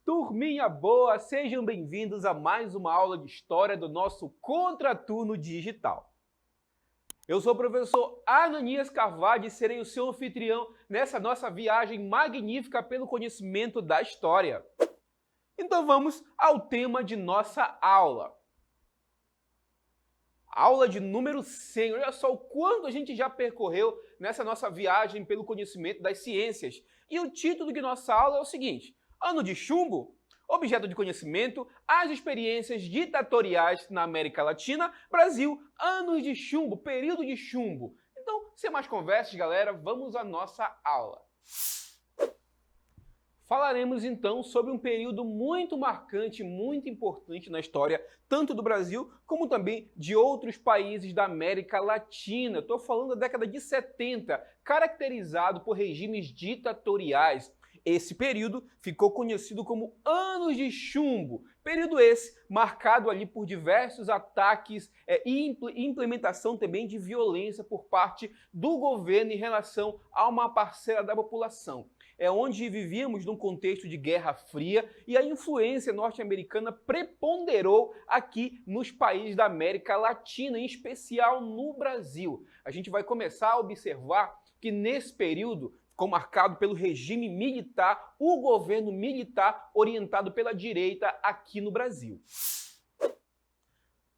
Turminha boa, sejam bem-vindos a mais uma aula de História do nosso Contraturno Digital. Eu sou o professor Ananias Carvalho e serei o seu anfitrião nessa nossa viagem magnífica pelo conhecimento da história. Então vamos ao tema de nossa aula. Aula de número 100. Olha só o quanto a gente já percorreu nessa nossa viagem pelo conhecimento das ciências. E o título de nossa aula é o seguinte: Ano de Chumbo? Objeto de conhecimento, as experiências ditatoriais na América Latina, Brasil, anos de chumbo, período de chumbo. Então, sem mais conversas, galera, vamos à nossa aula. Falaremos então sobre um período muito marcante, muito importante na história, tanto do Brasil como também de outros países da América Latina. Estou falando da década de 70, caracterizado por regimes ditatoriais. Esse período ficou conhecido como Anos de Chumbo, período esse marcado ali por diversos ataques e implementação também de violência por parte do governo em relação a uma parcela da população. É onde vivíamos num contexto de Guerra Fria e a influência norte-americana preponderou aqui nos países da América Latina, em especial no Brasil. A gente vai começar a observar que nesse período ficou marcado pelo regime militar, o governo militar orientado pela direita aqui no Brasil.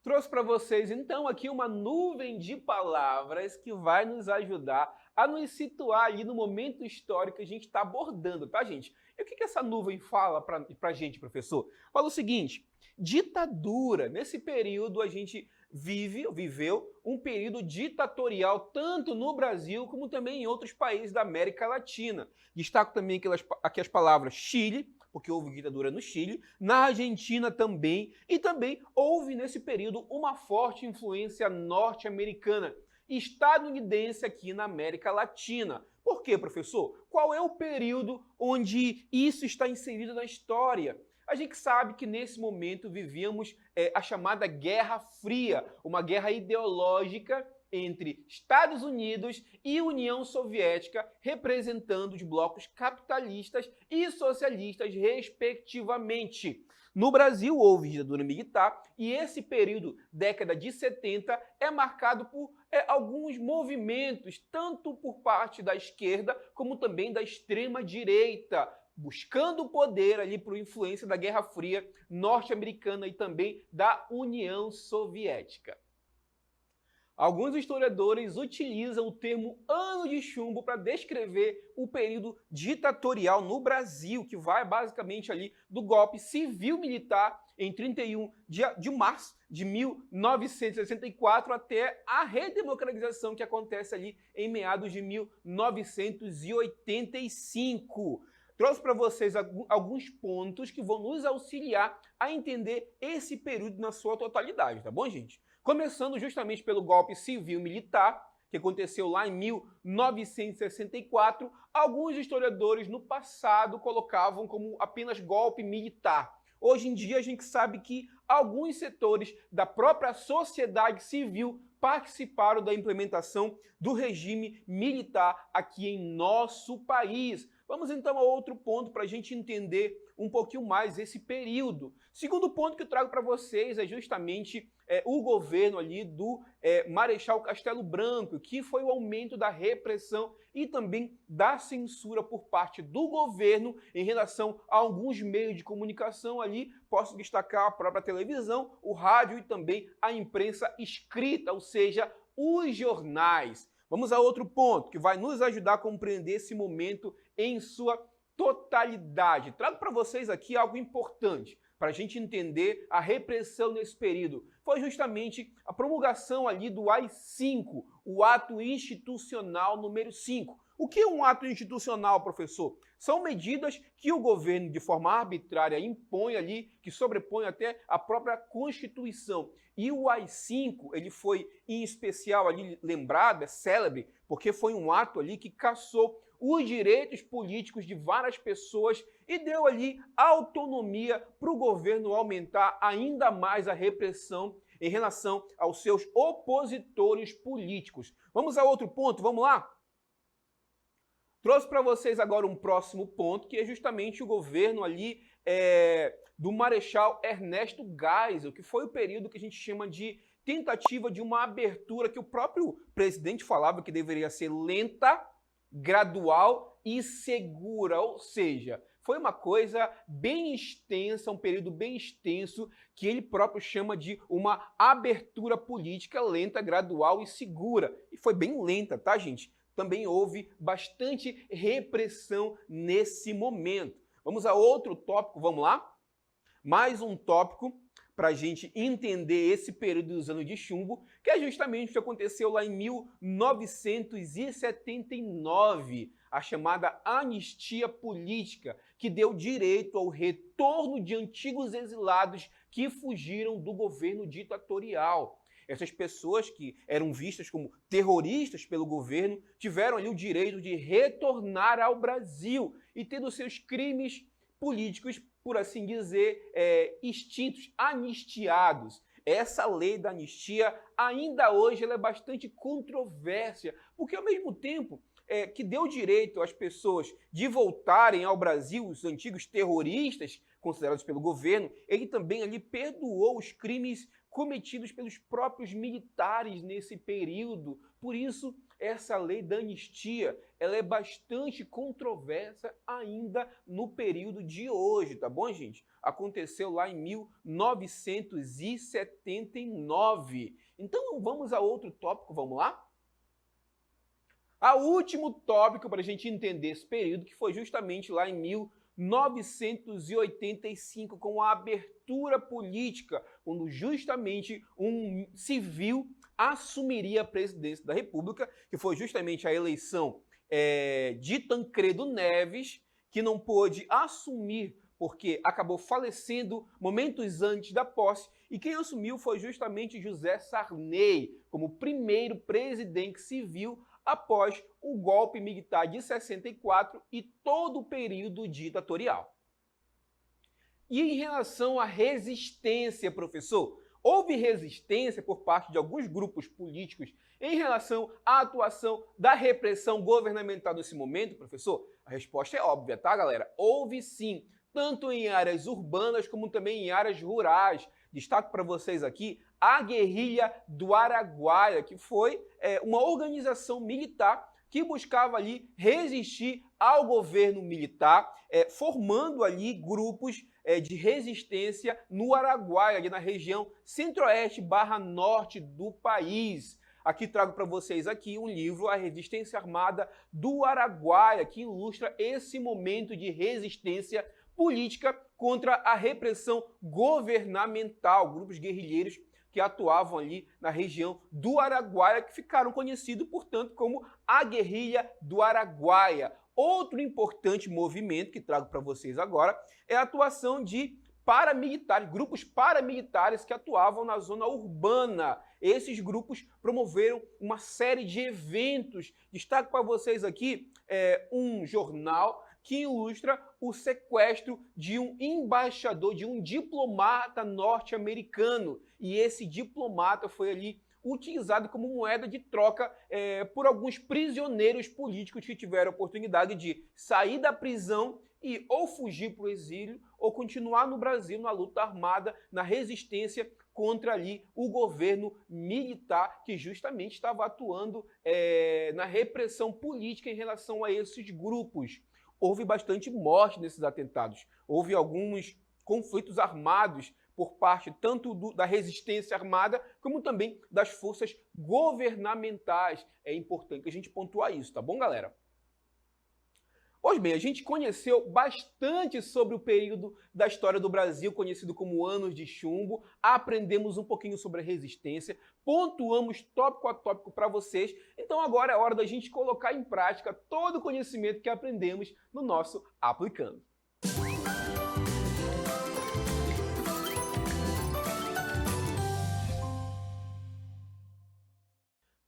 Trouxe para vocês então aqui uma nuvem de palavras que vai nos ajudar a nos situar ali no momento histórico que a gente está abordando, tá, gente? E o que essa nuvem fala para a gente, professor? Fala o seguinte: ditadura. Nesse período a gente viveu um período ditatorial tanto no Brasil como também em outros países da América Latina. Destaco também aqui as palavras Chile, porque houve ditadura no Chile, na Argentina também, e também houve nesse período uma forte influência norte-americana, estadunidense aqui na América Latina. Por quê, professor? Qual é o período onde isso está inserido na história? A gente sabe que nesse momento vivíamos a chamada Guerra Fria, uma guerra ideológica entre Estados Unidos e União Soviética, representando os blocos capitalistas e socialistas, respectivamente. No Brasil houve ditadura militar e esse período, década de 70, é marcado por alguns movimentos, tanto por parte da esquerda como também da extrema-direita, buscando o poder ali por influência da Guerra Fria norte-americana e também da União Soviética. Alguns historiadores utilizam o termo Ano de Chumbo para descrever o período ditatorial no Brasil, que vai basicamente ali do golpe civil-militar em 31 de março de 1964 até a redemocratização que acontece ali em meados de 1985. Trouxe para vocês alguns pontos que vão nos auxiliar a entender esse período na sua totalidade, tá bom, gente? Começando justamente pelo golpe civil-militar, que aconteceu lá em 1964, alguns historiadores no passado colocavam como apenas golpe militar. Hoje em dia a gente sabe que alguns setores da própria sociedade civil participaram da implementação do regime militar aqui em nosso país. Vamos então a outro ponto para a gente entender um pouquinho mais esse período. Segundo ponto que eu trago para vocês é justamente o governo ali do Marechal Castelo Branco, que foi o aumento da repressão e também da censura por parte do governo em relação a alguns meios de comunicação ali. Posso destacar a própria televisão, o rádio e também a imprensa escrita, ou seja, os jornais. Vamos a outro ponto que vai nos ajudar a compreender esse momento em sua totalidade. Trago para vocês aqui algo importante para a gente entender a repressão nesse período. Foi justamente a promulgação ali do AI-5, o Ato Institucional número 5, O que é um ato institucional, professor? São medidas que o governo, de forma arbitrária, impõe ali, que sobrepõe até a própria Constituição. E o AI-5, ele foi, em especial, ali lembrado, é célebre, porque foi um ato ali que cassou os direitos políticos de várias pessoas e deu ali autonomia para o governo aumentar ainda mais a repressão em relação aos seus opositores políticos. Vamos a outro ponto, vamos lá? Trouxe para vocês agora um próximo ponto, que é justamente o governo ali do Marechal Ernesto Geisel, que foi o período que a gente chama de tentativa de uma abertura que o próprio presidente falava que deveria ser lenta, gradual e segura, ou seja, foi uma coisa bem extensa, um período bem extenso, que ele próprio chama de uma abertura política lenta, gradual e segura. E foi bem lenta, tá, gente? Também houve bastante repressão nesse momento. Vamos a outro tópico, vamos lá? Mais um tópico para a gente entender esse período dos anos de chumbo, que é justamente o que aconteceu lá em 1979, a chamada anistia política, que deu direito ao retorno de antigos exilados que fugiram do governo ditatorial. Essas pessoas que eram vistas como terroristas pelo governo tiveram ali o direito de retornar ao Brasil e tendo seus crimes políticos, por assim dizer, extintos, anistiados. Essa lei da anistia, ainda hoje, ela é bastante controversa, porque ao mesmo tempo que deu direito às pessoas de voltarem ao Brasil, os antigos terroristas considerados pelo governo, ele também ali perdoou os crimes cometidos pelos próprios militares nesse período. Por isso, essa lei da anistia, ela é bastante controversa ainda no período de hoje, tá bom, gente? Aconteceu lá em 1979. Então, vamos a outro tópico, vamos lá? O último tópico para a gente entender esse período, que foi justamente lá em 1985, com a abertura política, quando justamente um civil assumiria a presidência da República, que foi justamente a eleição de Tancredo Neves, que não pôde assumir porque acabou falecendo momentos antes da posse, e quem assumiu foi justamente José Sarney, como primeiro presidente civil após o golpe militar de 64 e todo o período ditatorial. E em relação à resistência, professor, houve resistência por parte de alguns grupos políticos em relação à atuação da repressão governamental nesse momento, professor? A resposta é óbvia, tá, galera? Houve sim, tanto em áreas urbanas como também em áreas rurais. Destaco para vocês aqui a Guerrilha do Araguaia, que foi uma organização militar que buscava ali resistir ao governo militar, formando ali grupos de resistência no Araguaia, ali na região centro-oeste/norte do país. Aqui trago para vocês aqui um livro, A Resistência Armada do Araguaia, que ilustra esse momento de resistência política contra a repressão governamental, grupos guerrilheiros que atuavam ali na região do Araguaia, que ficaram conhecidos, portanto, como a Guerrilha do Araguaia. Outro importante movimento que trago para vocês agora é a atuação de paramilitares, grupos paramilitares que atuavam na zona urbana. Esses grupos promoveram uma série de eventos. Destaco para vocês aqui um jornal que ilustra o sequestro de um embaixador, de um diplomata norte-americano. E esse diplomata foi ali utilizado como moeda de troca por alguns prisioneiros políticos que tiveram a oportunidade de sair da prisão e ou fugir para o exílio ou continuar no Brasil na luta armada, na resistência contra ali o governo militar que justamente estava atuando na repressão política em relação a esses grupos. Houve bastante morte nesses atentados. Houve alguns conflitos armados por parte tanto da resistência armada como também das forças governamentais. É importante que a gente pontuar isso, tá bom, galera? Hoje Pois bem, a gente conheceu bastante sobre o período da história do Brasil, conhecido como Anos de Chumbo, aprendemos um pouquinho sobre a resistência, pontuamos tópico a tópico para vocês, então agora é hora da gente colocar em prática todo o conhecimento que aprendemos no nosso Aplicando.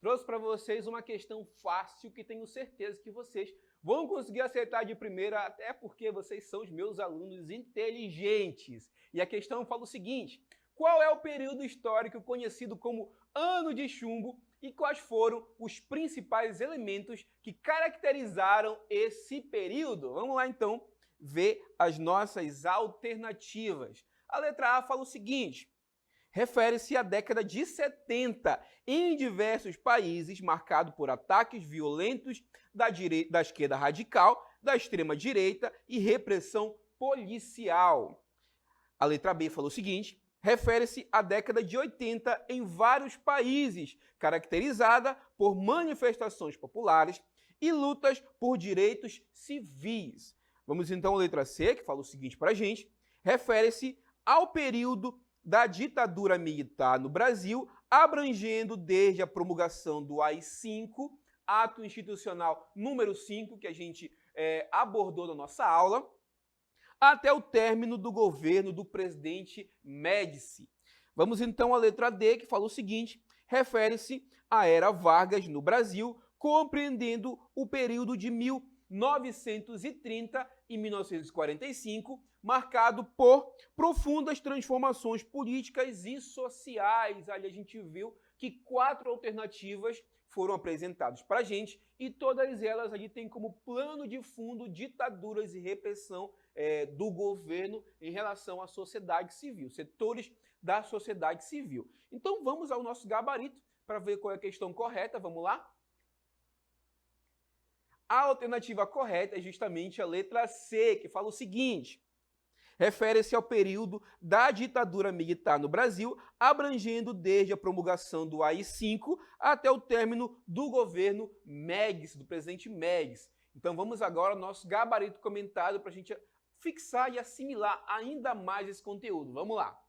Trouxe para vocês uma questão fácil que tenho certeza que vocês vão conseguir acertar de primeira, até porque vocês são os meus alunos inteligentes. E a questão fala o seguinte: qual é o período histórico conhecido como Ano de Chumbo e quais foram os principais elementos que caracterizaram esse período? Vamos lá então ver as nossas alternativas. A letra A fala o seguinte: refere-se à década de 70, em diversos países, marcado por ataques violentos da esquerda radical, da extrema-direita e repressão policial. A letra B falou o seguinte: refere-se à década de 80 em vários países, caracterizada por manifestações populares e lutas por direitos civis. Vamos então à letra C, que fala o seguinte para a gente: refere-se ao período da ditadura militar no Brasil, abrangendo desde a promulgação do AI-5, Ato Institucional número 5, que a gente abordou na nossa aula, até o término do governo do presidente Médici. Vamos então à letra D, que fala o seguinte: refere-se à era Vargas no Brasil, compreendendo o período de 1930 e 1945, marcado por profundas transformações políticas e sociais. Ali a gente viu que 4 alternativas foram apresentadas para a gente e todas elas ali têm como plano de fundo ditaduras e repressão do governo em relação à sociedade civil, setores da sociedade civil. Então vamos ao nosso gabarito para ver qual é a questão correta. Vamos lá? A alternativa correta é justamente a letra C, que fala o seguinte: refere-se ao período da ditadura militar no Brasil, abrangendo desde a promulgação do AI-5 até o término do governo Médici, do presidente Médici. Então vamos agora ao nosso gabarito comentado para a gente fixar e assimilar ainda mais esse conteúdo. Vamos lá.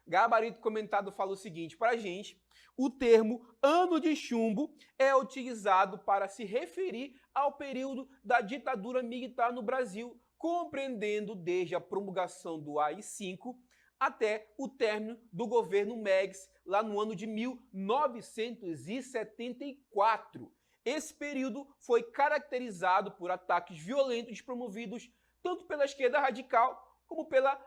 Gabarito comentado fala o seguinte para a gente: o termo Ano de Chumbo é utilizado para se referir ao período da ditadura militar no Brasil, compreendendo desde a promulgação do AI-5 até o término do governo Médici, lá no ano de 1974. Esse período foi caracterizado por ataques violentos promovidos tanto pela esquerda radical como pela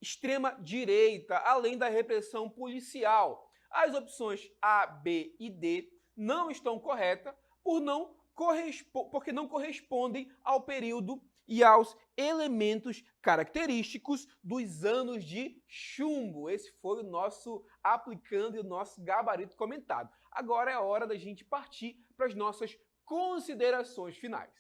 extrema-direita, além da repressão policial. As opções A, B e D não estão corretas porque não correspondem ao período e aos elementos característicos dos anos de chumbo. Esse foi o nosso aplicando e o nosso gabarito comentado. Agora é hora da gente partir para as nossas considerações finais.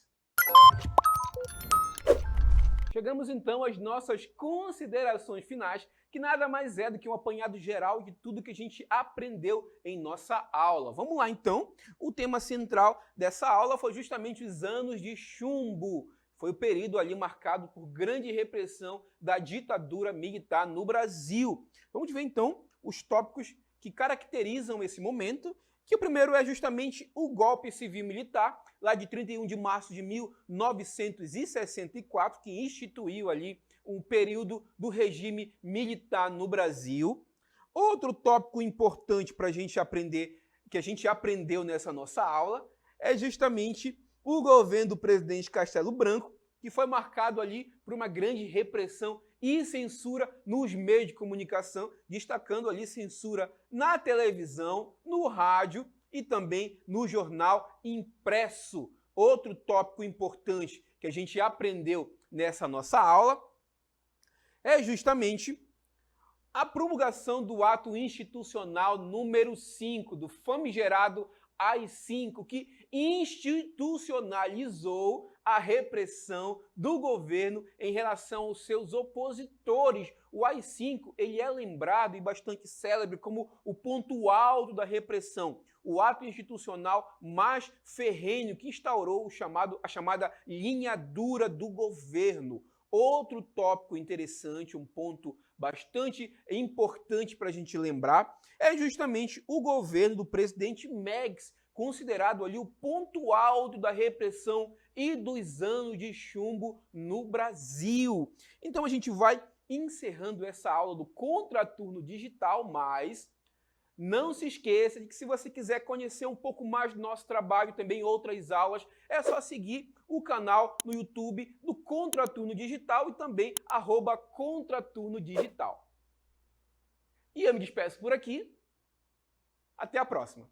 Chegamos então às nossas considerações finais, que nada mais é do que um apanhado geral de tudo que a gente aprendeu em nossa aula. Vamos lá então. O tema central dessa aula foi justamente os anos de chumbo. Foi o período ali marcado por grande repressão da ditadura militar no Brasil. Vamos ver então os tópicos que caracterizam esse momento, que o primeiro é justamente o golpe civil-militar, lá de 31 de março de 1964, que instituiu ali um período do regime militar no Brasil. Outro tópico importante para a gente aprender, que a gente aprendeu nessa nossa aula, é justamente o governo do presidente Castelo Branco, que foi marcado ali por uma grande repressão e censura nos meios de comunicação, destacando ali censura na televisão, no rádio e também no jornal impresso. Outro tópico importante que a gente aprendeu nessa nossa aula é justamente a promulgação do Ato Institucional número 5, do famigerado AI-5, que institucionalizou a repressão do governo em relação aos seus opositores. O AI-5 ele é lembrado e bastante célebre como o ponto alto da repressão, o ato institucional mais ferrenho que instaurou a chamada linha dura do governo. Outro tópico interessante, um ponto bastante importante para a gente lembrar, é justamente o governo do presidente Médici, considerado ali o ponto alto da repressão e dos anos de chumbo no Brasil. Então a gente vai encerrando essa aula do Contraturno Digital, mas não se esqueça de que se você quiser conhecer um pouco mais do nosso trabalho, também outras aulas, é só seguir o canal no YouTube do Contraturno Digital e também @Contraturno Digital. E eu me despeço por aqui. Até a próxima.